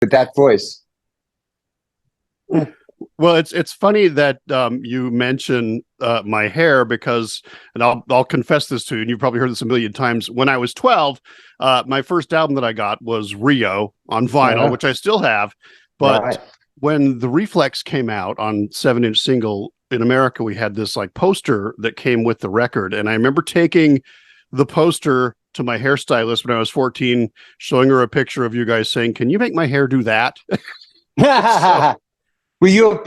with that voice. Well, it's funny that you mention my hair because, and I'll confess this to you, and you've probably heard this a million times. When I was 12, my first album that I got was Rio on vinyl, which I still have. But when the Reflex came out on 7-inch single in America, we had this like poster that came with the record, and I remember taking the poster to my hairstylist when I was 14, showing her a picture of you guys saying, "Can you make my hair do that?" So, Were you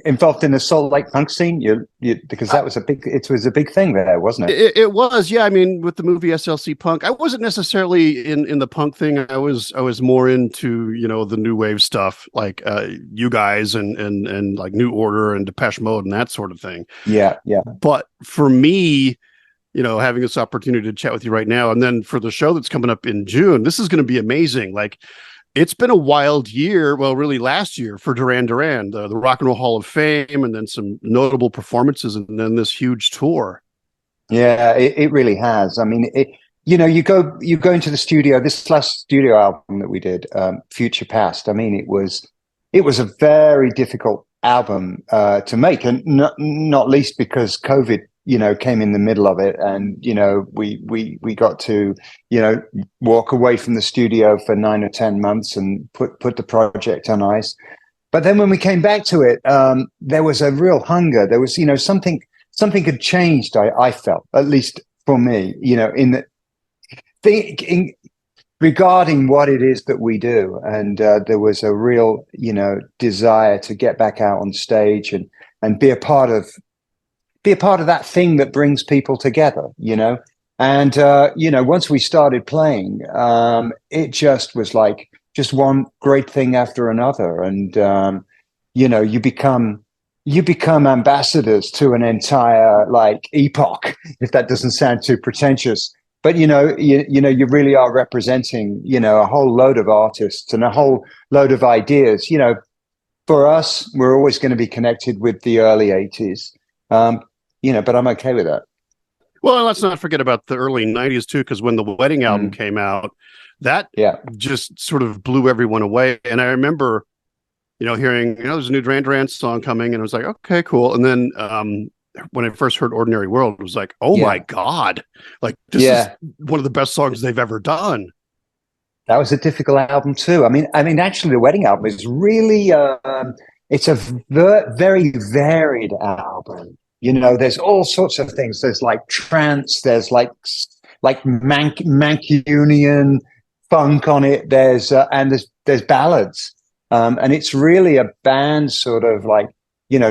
involved in the Salt Lake punk scene? Because that was it was a big thing there, wasn't it? It was, yeah. I mean, with the movie SLC Punk, I wasn't necessarily in the punk thing. I was more into, the new wave stuff, like you guys and like New Order and Depeche Mode and that sort of thing. Yeah, yeah. But for me, having this opportunity to chat with you right now, and then for the show that's coming up in June, this is going to be amazing. Like, it's been a wild year. Well, really last year for Duran Duran, the Rock and Roll Hall of Fame, and then some notable performances, and then this huge tour. Yeah, it really has. I mean, you go into the studio, this last studio album that we did, Future Past. I mean, it was a very difficult album to make, and not least because COVID came in the middle of it, and we got to walk away from the studio for 9 or 10 months and put the project on ice. But then when we came back to it, there was a real hunger. There was something had changed. I felt, at least for me, in the thinking regarding what it is that we do, and there was a real desire to get back out on stage and be a part of that thing that brings people together, and once we started playing, it just was like just one great thing after another, and you become ambassadors to an entire like epoch, if that doesn't sound too pretentious. But you really are representing a whole load of artists and a whole load of ideas. For us, we're always going to be connected with the early 80s. But I'm okay with that. Well, let's not forget about the early 90s too, because when the Wedding album came out, that just sort of blew everyone away. And I remember, hearing, there's a new Duran Duran song coming, and I was like, okay, cool. And then when I first heard Ordinary World, it was like, oh my God, like this is one of the best songs they've ever done. That was a difficult album too. I mean, actually, the Wedding album is really, it's a very varied album. There's all sorts of things. There's like trance. There's like Mancunian funk on it. There's ballads, and it's really a band sort of like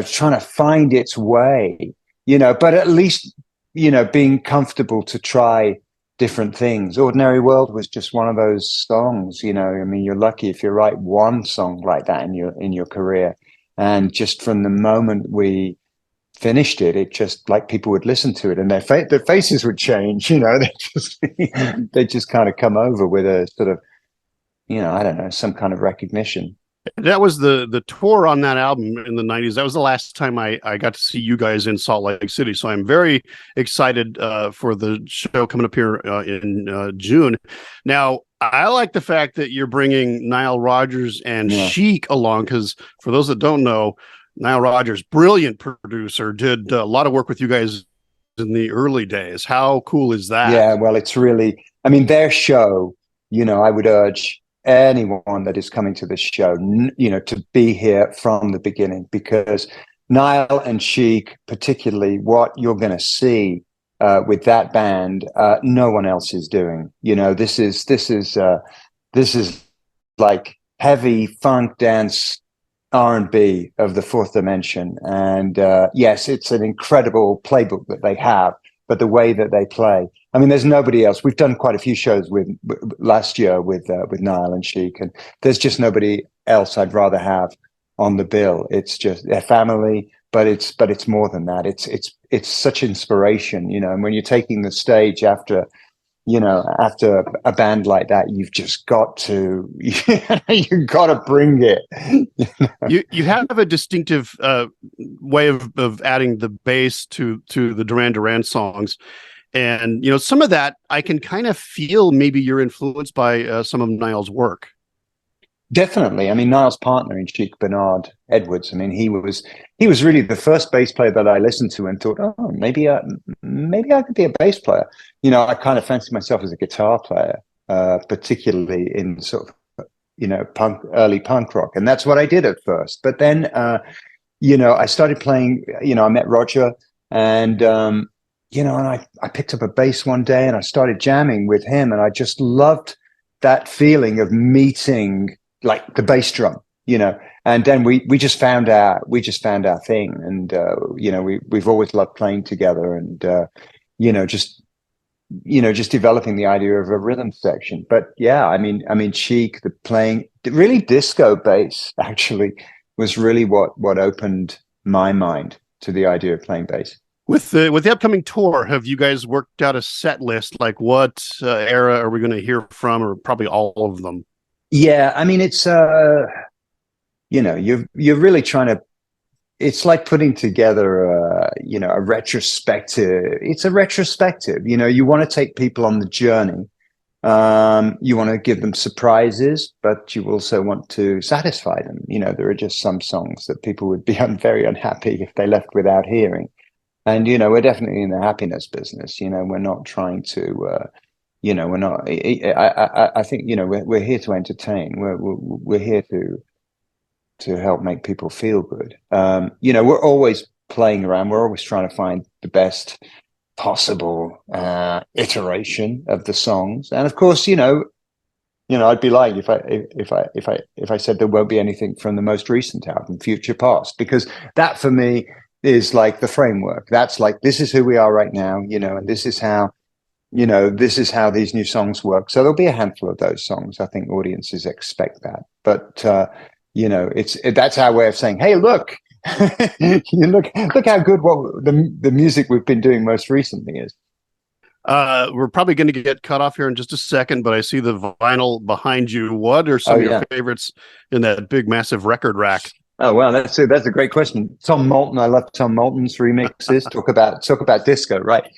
trying to find its way. But at least being comfortable to try different things. Ordinary World was just one of those songs. I mean, you're lucky if you write one song like that in your career, and just from the moment we finished it just like people would listen to it and their faces would change. They just kind of come over with a sort of I don't know, some kind of recognition. That was the tour on that album in the 90s. That was the last time I got to see you guys in Salt Lake City. So I'm very excited for the show coming up here in June. Now, I like the fact that you're bringing Nile Rodgers and Chic along, because for those that don't know, Nile Rodgers, brilliant producer, did a lot of work with you guys in the early days. How cool is that? Yeah, well, it's really, I mean, their show, I would urge anyone that is coming to this show, to be here from the beginning, because Nile and Chic, particularly, what you're going to see with that band, no one else is doing. This is like heavy funk dance R&B of the fourth dimension, and yes, it's an incredible playbook that they have, but the way that they play, I mean, there's nobody else. We've done quite a few shows with last year with Nile and Chic, and there's just nobody else I'd rather have on the bill. It's just their family, but it's more than that. It's such inspiration, and when you're taking the stage after a band like that, you've just got to, you've got to bring it. You have a distinctive way of adding the bass to the Duran Duran songs. And, some of that I can kind of feel maybe you're influenced by some of Niall's work. Definitely. I mean, Niall's partner in Chic, Bernard Edwards. I mean, he was really the first bass player that I listened to and thought, oh, maybe I could be a bass player. You know, I kind of fancied myself as a guitar player, particularly in sort of early punk rock, and that's what I did at first. But then, I started playing. I met Roger, and and I picked up a bass one day, and I started jamming with him, and I just loved that feeling of meeting like the bass drum, and then we just found our thing, and we've always loved playing together, and just developing the idea of a rhythm section. But yeah, I mean Chic, the playing really disco bass actually was really what opened my mind to the idea of playing bass. With the upcoming tour, have you guys worked out a set list? Like what era are we going to hear from, or probably all of them? Yeah, I mean, it's you're really trying to. It's like putting together a retrospective. It's a retrospective. You want to take people on the journey. You want to give them surprises, but you also want to satisfy them. There are just some songs that people would be very unhappy if they left without hearing. And we're definitely in the happiness business. We're not trying to. We're not. I think we're here to entertain. We're here to help make people feel good. We're always playing around. We're always trying to find the best possible iteration of the songs. And of course, I'd be lying if I said there won't be anything from the most recent album, Future Past, because that for me is like the framework. That's like, this is who we are right now, and this is how these new songs work. So there'll be a handful of those songs. I think audiences expect that. But that's our way of saying, hey, look, look how good what the music we've been doing most recently is. We're probably going to get cut off here in just a second, but I see the vinyl behind you. What are some of your favorites in that big, massive record rack? Oh, well, that's a great question. Tom Moulton. I love Tom Moulton's remixes. Talk about disco, right?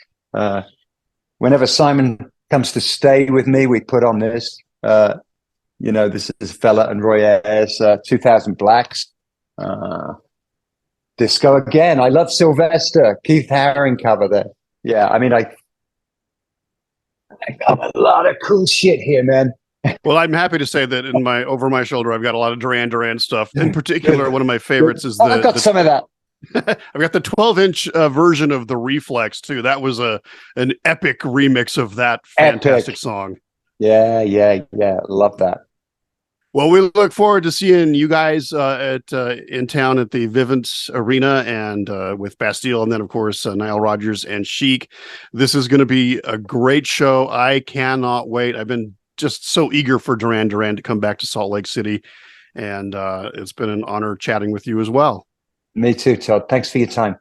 Whenever Simon comes to stay with me, we put on this. This is Fella and Roy Ayers, 2000 Blacks. Disco again. I love Sylvester, Keith Haring cover there. Yeah, I mean, I got a lot of cool shit here, man. Well, I'm happy to say that over my shoulder, I've got a lot of Duran Duran stuff. In particular, one of my favorites is I've got some of that. I've got the 12-inch version of the Reflex too. That was an epic remix of that fantastic song. Yeah. Love that. Well, we look forward to seeing you guys in town at the Vivint Arena and with Bastille, and then of course Nile Rodgers and Chic. This is going to be a great show. I cannot wait. I've been just so eager for Duran Duran to come back to Salt Lake City, and it's been an honor chatting with you as well. Me too, Todd. Thanks for your time.